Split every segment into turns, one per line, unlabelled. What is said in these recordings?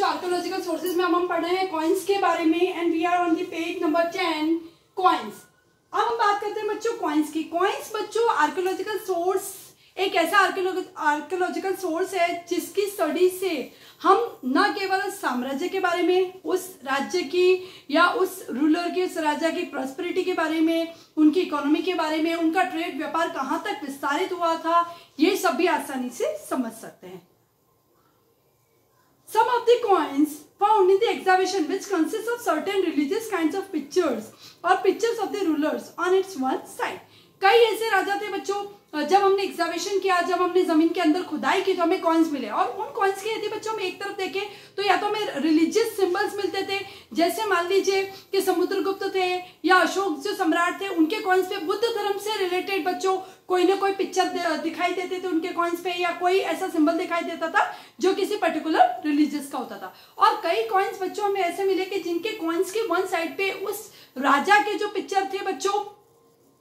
Archaeological sources में हम पढ़ रहे हैं कॉइन्स के बारे में and we are on the page number 10 coins. अब हम बात करते हैं बच्चों कॉइन्स की। कॉइन्स बच्चों आर्कियोलॉजिकल सोर्स एक ऐसा आर्कियोलॉजिकल सोर्स है जिसकी स्टडी से हम न केवल साम्राज्य के बारे में, उस राज्य की या उस रूलर की, उस राजा की प्रॉस्पेरिटी के बारे में, उनकी इकोनॉमी के बारे में, उनका ट्रेड व्यापार कहाँ तक विस्तारित हुआ था, ये सब भी आसानी से समझ सकते हैं। Some of the coins found in the excavation which consists of certain religious kinds of pictures or pictures of the rulers on its one side। कई ऐसे राजा थे बच्चों, जब हमने एग्जामिनेशन किया, जब हमने जमीन के अंदर खुदाई की तो हमें कॉइन्स मिले, और उन कॉइन्स के यदि बच्चों हम एक तरफ देखें तो या तो हमें रिलीजियस सिंबल्स मिलते थे, जैसे मान लीजिए कि समुद्रगुप्त थे या अशोक जो सम्राट थे, उनके कॉइन्स पे बुद्ध धर्म से रिलेटेड बच्चों कोई ना कोई पिक्चर दिखाई देते थे उनके कॉइन्स पे, या कोई ऐसा सिंबल दिखाई देता था जो किसी पर्टिकुलर रिलीजियस का होता था। और कई कॉइन्स बच्चों हमें ऐसे मिले कि जिनके कॉइन्स के वन साइड पे उस राजा के जो पिक्चर थे बच्चों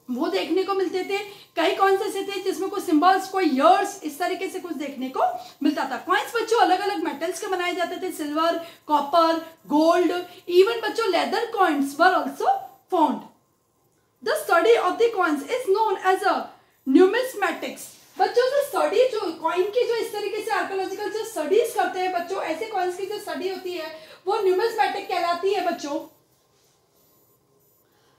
वो देखने को मिलते थे। कई कॉइन्स ऐसे थे जिसमें कोई सिंबल्स, कोई ईयर्स, इस तरीके से कुछ देखने को मिलता था। कॉइन्स बच्चों अलग अलग मेटल्स के बनाए जाते थे, सिल्वर, कॉपर, गोल्ड, इवन बच्चों leather coins were also found. The study of the coins is known as a numismatics. बच्चों जो स्टडी, जो कॉइन की जो इस तरीके से आर्कियोलॉजिकल जो स्टडीज करते हैं बच्चों, ऐसे कॉइन्स की जो स्टडी होती है वो न्यूमिस्मेटिक कहलाती है बच्चों।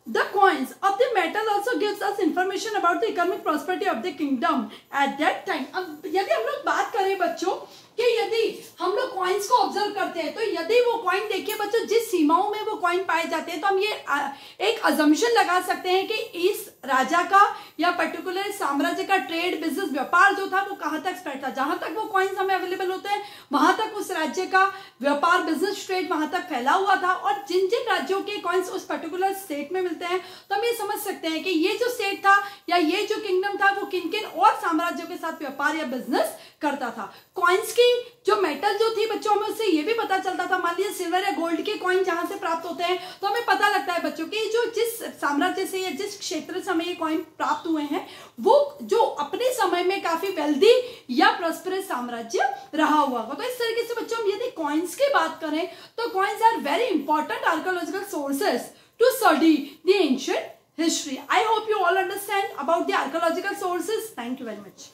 The coins of the metal also gives us information about the economic prosperity of the kingdom at that time। अब यदि हम लोग बात करें बच्चों कि यदि हम लोग कॉइन्स को ऑब्जर्व करते हैं तो यदि वो कॉइन देखिए बच्चों जिस सीमाओं में वो कॉइन पाए जाते हैं तो हम ये एक अजम्पशन लगा सकते हैं कि इस राजा का या पर्टिकुलर साम्राज्य का ट्रेड, बिजनेस, व्यापार जो था वो कहाँ तक स्प्रेड था। जहां तक वो कॉइन्स हमें अवेलेबल होते हैं वहां तक उस राज्य का व्यापार, बिजनेस, ट्रेड वहां तक फैला हुआ था। और जिन जिन राज्यों के कॉइन्स उस पर्टिकुलर स्टेट में मिलते हैं तो हम ये समझ सकते हैं कि ये जो स्टेट था या ये जो किंगडम था वो किन किन और साम्राज्यों के साथ व्यापार या बिजनेस करता था। कॉइन्स की जो मेटल जो थी बच्चों हमें उससे ये भी पता चलता था, मान लीजिए सिल्वर या गोल्ड के कॉइन जहां से प्राप्त होते हैं तो हमें पता लगता है बच्चों कि जो जिस साम्राज्य से या जिस क्षेत्र से हमें ये कॉइन प्राप्त हुए हैं वो जो अपने समय में काफी वेल्दी या प्रॉस्परस साम्राज्य रहा हुआ होगा। तो इस तरीके से बच्चों हम यदि कॉइन्स की बात करें तो coins are very important archaeological sources to study the ancient history। I hope you all understand about the archaeological sources। Thank you very much।